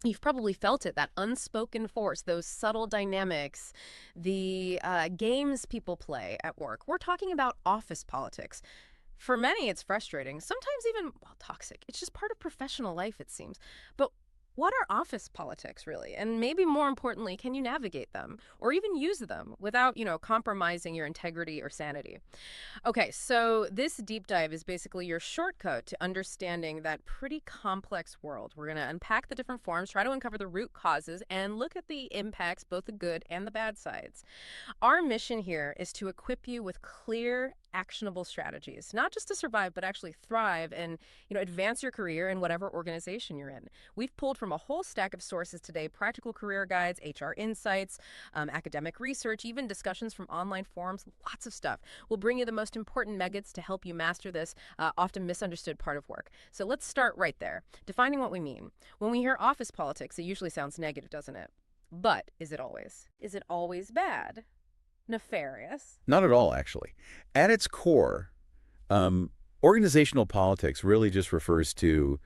You've probably felt it, that unspoken force, those subtle dynamics, the games people play at work. We're talking about office politics. For many, it's frustrating, sometimes even, well, toxic. It's just part of professional life, it seems. But what are office politics, really? And maybe more importantly, can you navigate them or even use them without, compromising your integrity or sanity? Okay, so this deep dive is basically your shortcut to understanding that pretty complex world. We're going to unpack the different forms, try to uncover the root causes, and look at the impacts, both the good and the bad sides. Our mission here is to equip you with clear, actionable strategies, not just to survive, but actually thrive and, advance your career in whatever organization you're in. We've pulled from a whole stack of sources today: practical career guides, HR insights, academic research, even discussions from online forums, lots of stuff. We'll bring you the most important nuggets to help you master this often misunderstood part of work. So let's start right there, defining what we mean. When we hear office politics, it usually sounds negative, doesn't it? But is it always? Is it always bad? Nefarious? Not at all, actually. At its core, organizational politics really just refers to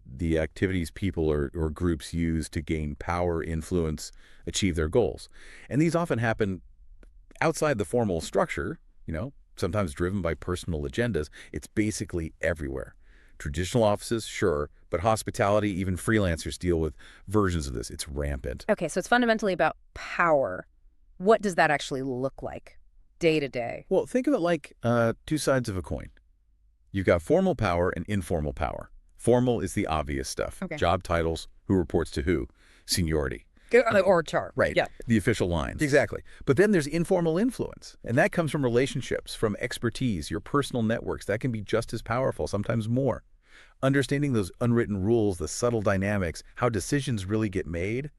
the activities people or groups use to gain power, influence, achieve their goals. And these often happen outside the formal structure, sometimes driven by personal agendas. It's basically everywhere. Traditional offices, sure, but hospitality, even freelancers deal with versions of this. It's rampant. Okay, so it's fundamentally about power. What does that actually look like day to day? Well, think of it like two sides of a coin. You've got formal power and informal power. Formal is the obvious stuff. Okay. Job titles, who reports to who, seniority. Or chart. Right. Yeah. The official lines. Exactly. But then there's informal influence, and that comes from relationships, from expertise, your personal networks. That can be just as powerful, sometimes more. Understanding those unwritten rules, the subtle dynamics, how decisions really get made,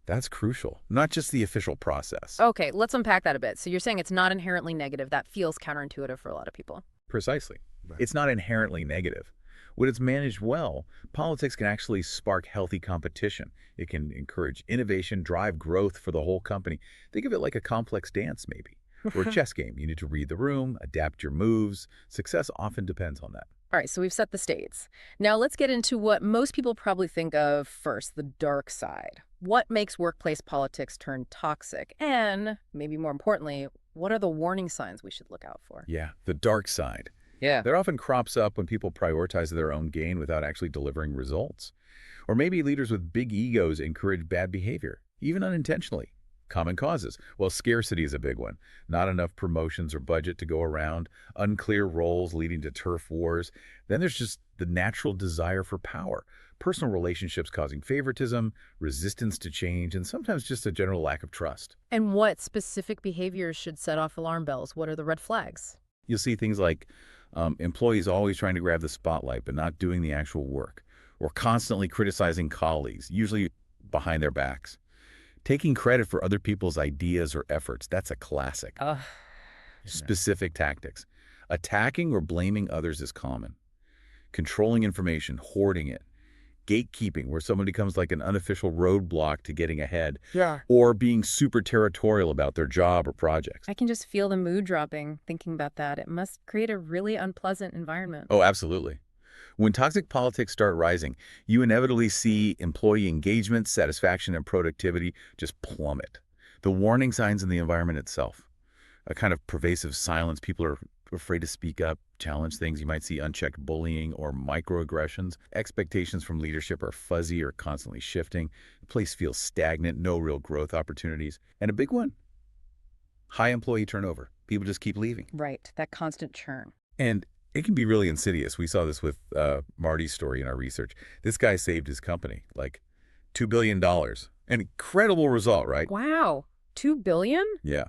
that's crucial, not just the official process. Okay, let's unpack that a bit. So you're saying it's not inherently negative. That feels counterintuitive for a lot of people. Precisely. Right. It's not inherently negative. When it's managed well, politics can actually spark healthy competition. It can encourage innovation, drive growth for the whole company. Think of it like a complex dance, maybe, or a chess game. You need to read the room, adapt your moves. Success often depends on that. All right, so we've set the stage. Now let's get into what most people probably think of first, the dark side. What makes workplace politics turn toxic? And maybe more importantly, what are the warning signs we should look out for? Yeah, the dark side. Yeah. That often crops up when people prioritize their own gain without actually delivering results. Or maybe leaders with big egos encourage bad behavior, even unintentionally. Common causes. Well, scarcity is a big one. Not enough promotions or budget to go around, unclear roles leading to turf wars. Then there's just the natural desire for power, personal relationships causing favoritism, resistance to change, and sometimes just a general lack of trust. And what specific behaviors should set off alarm bells? What are the red flags? You'll see things like employees always trying to grab the spotlight but not doing the actual work, or constantly criticizing colleagues, usually behind their backs. Taking credit for other people's ideas or efforts, that's a classic. Specific tactics. Attacking or blaming others is common. Controlling information, hoarding it. Gatekeeping, where someone becomes like an unofficial roadblock to getting ahead. Yeah. Or being super territorial about their job or projects. I can just feel the mood dropping thinking about that. It must create a really unpleasant environment. Oh, absolutely. When toxic politics start rising, you inevitably see employee engagement, satisfaction, and productivity just plummet. The warning signs in the environment itself. A kind of pervasive silence. People are afraid to speak up, challenge things. You might see unchecked bullying or microaggressions. Expectations from leadership are fuzzy or constantly shifting. The place feels stagnant, no real growth opportunities. And a big one, high employee turnover. People just keep leaving. Right, that constant churn. And it can be really insidious. We saw this with Marty's story in our research. This guy saved his company, like $2 billion. An incredible result, right? Wow, 2 billion? Yeah.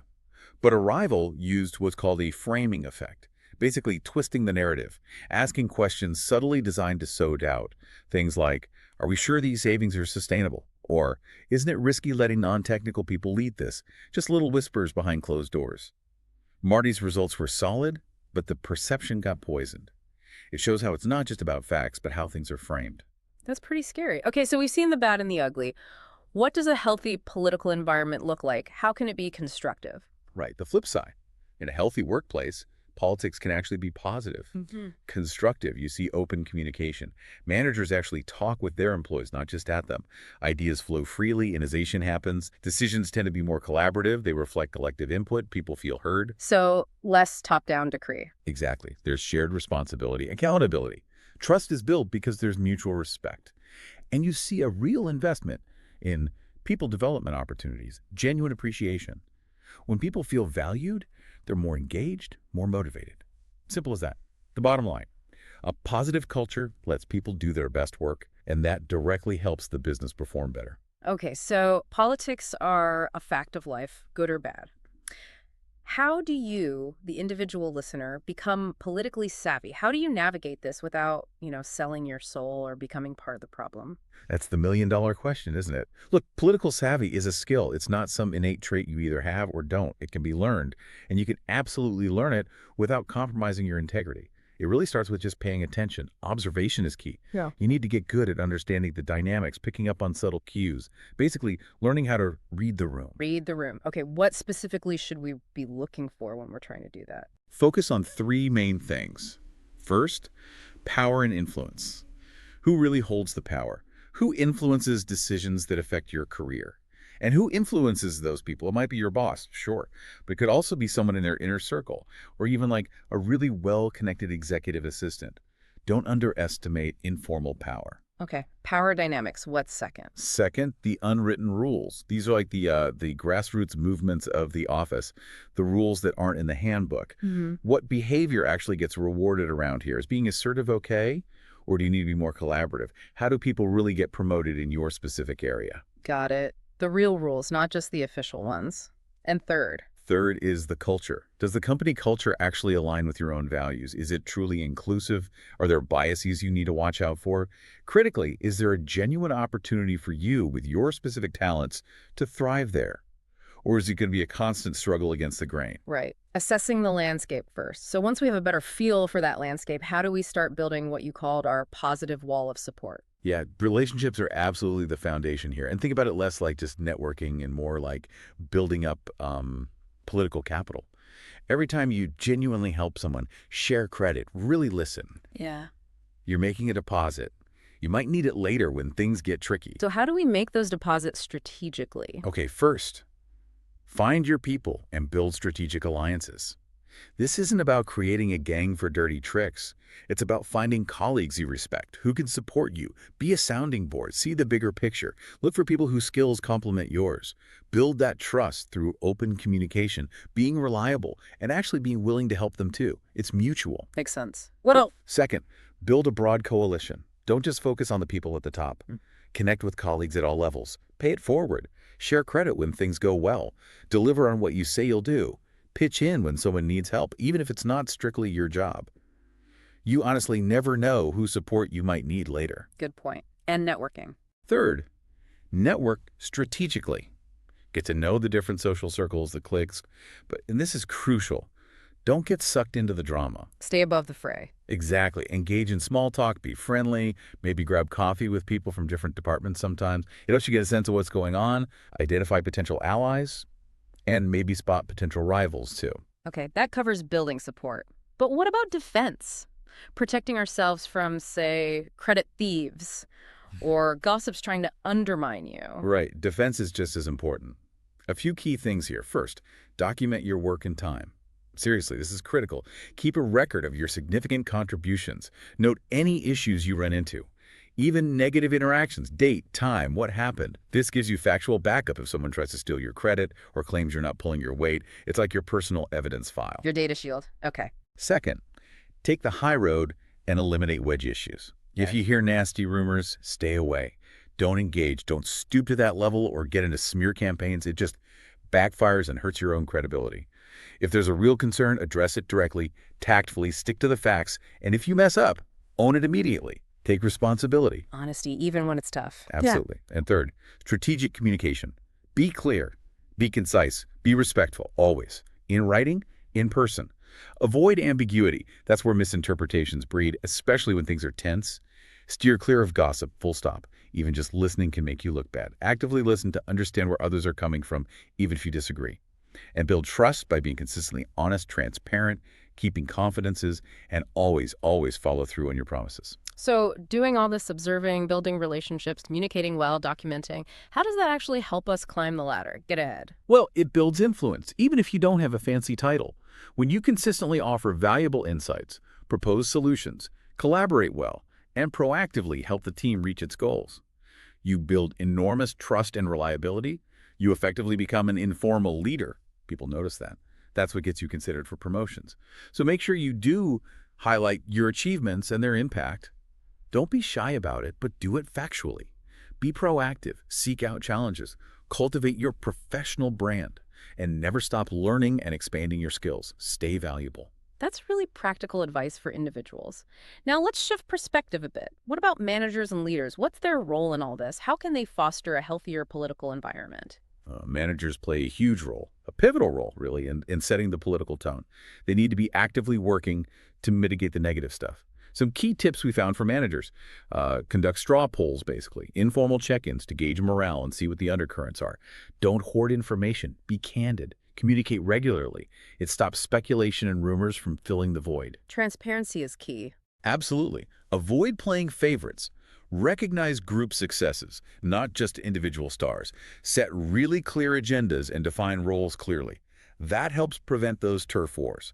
But a rival used what's called a framing effect, basically twisting the narrative, asking questions subtly designed to sow doubt. Things like, are we sure these savings are sustainable? Or, isn't it risky letting non-technical people lead this? Just little whispers behind closed doors. Marty's results were solid, but the perception got poisoned. It shows how it's not just about facts, but how things are framed. That's pretty scary. Okay, so we've seen the bad and the ugly. What does a healthy political environment look like? How can it be constructive? Right. The flip side. In a healthy workplace, politics can actually be positive, Hmm. constructive. You see open communication. Managers actually talk with their employees, not just at them. Ideas flow freely, innovation happens. Decisions tend to be more collaborative. They reflect collective input. People feel heard. So less top-down decree. Exactly. There's shared responsibility, accountability. Trust is built because there's mutual respect. And you see a real investment in people development opportunities, genuine appreciation. When people feel valued, they're more engaged, more motivated. Simple as that. The bottom line, a positive culture lets people do their best work, and that directly helps the business perform better. Okay, so politics are a fact of life, good or bad. How do you, the individual listener, become politically savvy? How do you navigate this without, selling your soul or becoming part of the problem? That's the million-dollar question, isn't it? Look, political savvy is a skill. It's not some innate trait you either have or don't. It can be learned, and you can absolutely learn it without compromising your integrity. It really starts with just paying attention. Observation is key. Yeah. You need to get good at understanding the dynamics, picking up on subtle cues, basically learning how to read the room. Read the room. Okay, what specifically should we be looking for when we're trying to do that? Focus on three main things. First, power and influence. Who really holds the power? Who influences decisions that affect your career? And who influences those people? It might be your boss, sure, but it could also be someone in their inner circle, or even like a really well-connected executive assistant. Don't underestimate informal power. Okay, power dynamics. What's second? Second, the unwritten rules. These are like the grassroots movements of the office, the rules that aren't in the handbook. What behavior actually gets rewarded around here? Is being assertive okay? Or do you need to be more collaborative? How do people really get promoted in your specific area? Got it. The real rules, not just the official ones. And third, Third is the culture. Does the company culture actually align with your own values? Is it truly inclusive? Are there biases you need to watch out for? Critically, is there a genuine opportunity for you with your specific talents to thrive there? Or is it going to be a constant struggle against the grain? right. Assessing the landscape first. So once we have a better feel for that landscape, how do we start building what you called our positive wall of support? Yeah, relationships are absolutely the foundation here. And think about it less like just networking and more like building up political capital. Every time you genuinely help someone, share credit, really listen, Yeah. you're making a deposit. You might need it later when things get tricky. So how do we make those deposits strategically? Okay, first, find your people and build strategic alliances. This isn't about creating a gang for dirty tricks. It's about finding colleagues you respect, who can support you. Be a sounding board. See the bigger picture. Look for people whose skills complement yours. Build that trust through open communication, being reliable, and actually being willing to help them too. It's mutual. Makes sense. What else? Second, build a broad coalition. Don't just focus on the people at the top. Connect with colleagues at all levels. Pay it forward. Share credit when things go well. Deliver on what you say you'll do. Pitch in when someone needs help, even if it's not strictly your job. You honestly never know whose support you might need later. Good point. And networking. Third, network strategically. Get to know the different social circles, the cliques, and this is crucial. Don't get sucked into the drama. Stay above the fray. Exactly. Engage in small talk, be friendly, maybe grab coffee with people from different departments sometimes. It helps you get a sense of what's going on, identify potential allies, and maybe spot potential rivals too. Okay, that covers building support. But what about defense? Protecting ourselves from, say, credit thieves or gossips trying to undermine you. Right. Defense is just as important. A few key things here. First, document your work and time. Seriously, this is critical. Keep a record of your significant contributions. Note any issues you run into. Even negative interactions, date, time, what happened. This gives you factual backup if someone tries to steal your credit or claims you're not pulling your weight. It's like your personal evidence file. Your data shield. Okay. Second, take the high road and eliminate wedge issues. If you hear nasty rumors, stay away. Don't engage. Don't stoop to that level or get into smear campaigns. It just backfires and hurts your own credibility. If there's a real concern, address it directly, tactfully, stick to the facts, and if you mess up, own it immediately. Take responsibility. Honesty, even when it's tough. Absolutely. And third, strategic communication. Be clear, be concise, be respectful, always. In writing, in person. Avoid ambiguity. That's where misinterpretations breed, especially when things are tense. Steer clear of gossip, full stop. Even just listening can make you look bad. Actively listen to understand where others are coming from, even if you disagree. And build trust by being consistently honest, transparent, keeping confidences, and always follow through on your promises. So, doing all this observing, building relationships, communicating well, documenting, how does that actually help us climb the ladder, get ahead? Well, it builds influence, even if you don't have a fancy title. When you consistently offer valuable insights, propose solutions, collaborate well, and proactively help the team reach its goals, you build enormous trust and reliability. You effectively become an informal leader. People notice that. That's what gets you considered for promotions. So make sure you do highlight your achievements and their impact. Don't be shy about it, but do it factually. Be proactive, seek out challenges, cultivate your professional brand, and never stop learning and expanding your skills. Stay valuable. That's really practical advice for individuals. Now, let's shift perspective a bit. What about managers and leaders? What's their role in all this? How can they foster a healthier political environment? Managers play a huge role, a pivotal role, really, in setting the political tone. They need to be actively working to mitigate the negative stuff. Some key tips we found for managers. Conduct straw polls, basically. Informal check-ins to gauge morale and see what the undercurrents are. Don't hoard information. Be candid. Communicate regularly. It stops speculation and rumors from filling the void. Transparency is key. Absolutely. Avoid playing favorites. Recognize group successes, not just individual stars. Set really clear agendas and define roles clearly. That helps prevent those turf wars.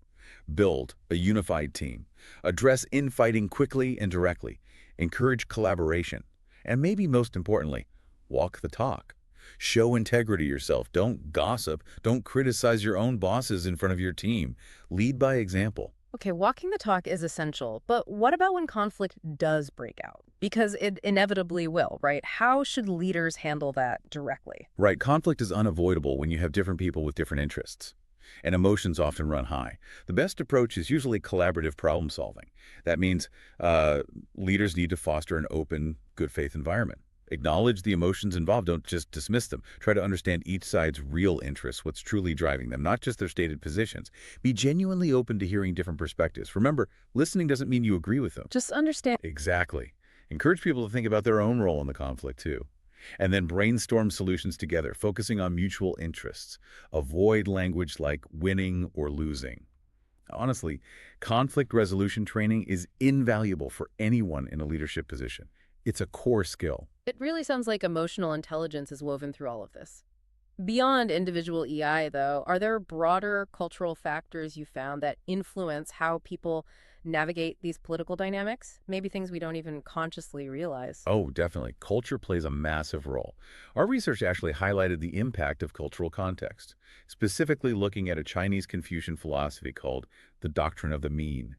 Build a unified team. Address infighting quickly and directly. Encourage collaboration. And maybe most importantly, walk the talk. Show integrity yourself. Don't gossip. Don't criticize your own bosses in front of your team. Lead by example. Okay, walking the talk is essential, but what about when conflict does break out? Because it inevitably will, right? How should leaders handle that directly? Right, conflict is unavoidable when you have different people with different interests, and emotions often run high. The best approach is usually collaborative problem solving. That means leaders need to foster an open, good faith environment. Acknowledge the emotions involved. Don't just dismiss them. Try to understand each side's real interests, what's truly driving them, not just their stated positions. Be genuinely open to hearing different perspectives. Remember, listening doesn't mean you agree with them. Just understand. Exactly. Encourage people to think about their own role in the conflict, too. And then brainstorm solutions together, focusing on mutual interests. Avoid language like winning or losing. Honestly, conflict resolution training is invaluable for anyone in a leadership position. It's a core skill. It really sounds like emotional intelligence is woven through all of this. Beyond individual EI, though, are there broader cultural factors you found that influence how people navigate these political dynamics? Maybe things we don't even consciously realize. Oh, definitely. Culture plays a massive role. Our research actually highlighted the impact of cultural context, specifically looking at a Chinese Confucian philosophy called the doctrine of the mean.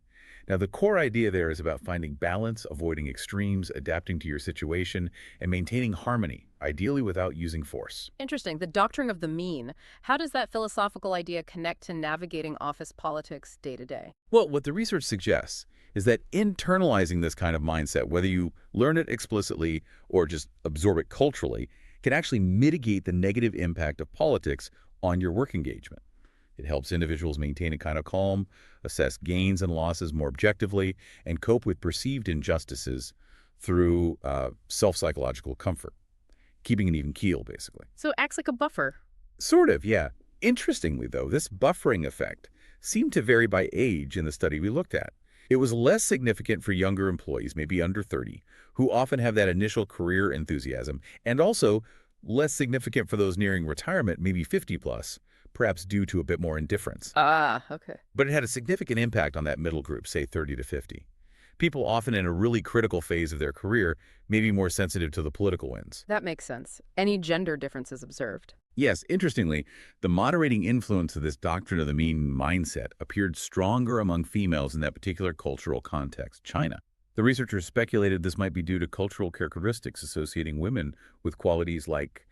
Now, the core idea there is about finding balance, avoiding extremes, adapting to your situation, and maintaining harmony, ideally without using force. Interesting. The doctrine of the mean. How does that philosophical idea connect to navigating office politics day to day? Well, what the research suggests is that internalizing this kind of mindset, whether you learn it explicitly or just absorb it culturally, can actually mitigate the negative impact of politics on your work engagement. It helps individuals maintain a kind of calm, assess gains and losses more objectively, and cope with perceived injustices through self-psychological comfort, keeping an even keel, basically. So it acts like a buffer. Sort of, yeah. Interestingly, though, this buffering effect seemed to vary by age in the study we looked at. It was less significant for younger employees, maybe under 30, who often have that initial career enthusiasm, and also less significant for those nearing retirement, maybe 50 plus, perhaps due to a bit more indifference. Ah, okay. But it had a significant impact on that middle group, say 30 to 50. People often in a really critical phase of their career may be more sensitive to the political winds. That makes sense. Any gender differences observed? Yes, interestingly, the moderating influence of this doctrine of the mean mindset appeared stronger among females in that particular cultural context, China. The researchers speculated this might be due to cultural characteristics associating women with qualities like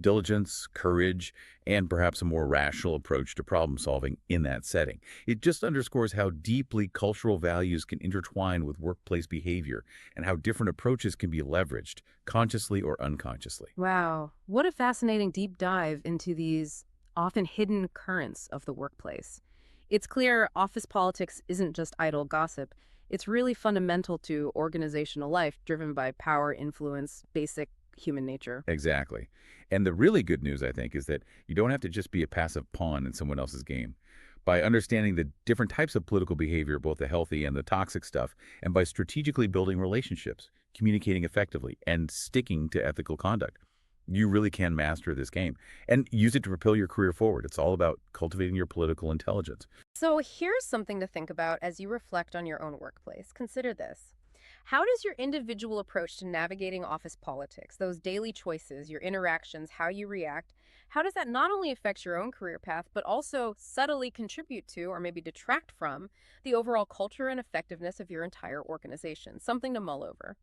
diligence, courage, and perhaps a more rational approach to problem solving in that setting. It just underscores how deeply cultural values can intertwine with workplace behavior and how different approaches can be leveraged, consciously or unconsciously. Wow. What a fascinating deep dive into these often hidden currents of the workplace. It's clear office politics isn't just idle gossip. It's really fundamental to organizational life, driven by power, influence, basic human nature. Exactly. And the really good news, I think, is that you don't have to just be a passive pawn in someone else's game. by understanding the different types of political behavior, both the healthy and the toxic stuff, and by strategically building relationships, communicating effectively, and sticking to ethical conduct. You really can master this game and use it to propel your career forward. It's all about cultivating your political intelligence. So here's something to think about as you reflect on your own workplace. Consider this. How does your individual approach to navigating office politics, those daily choices, your interactions, how you react, how does that not only affect your own career path, but also subtly contribute to or maybe detract from the overall culture and effectiveness of your entire organization? Something to mull over.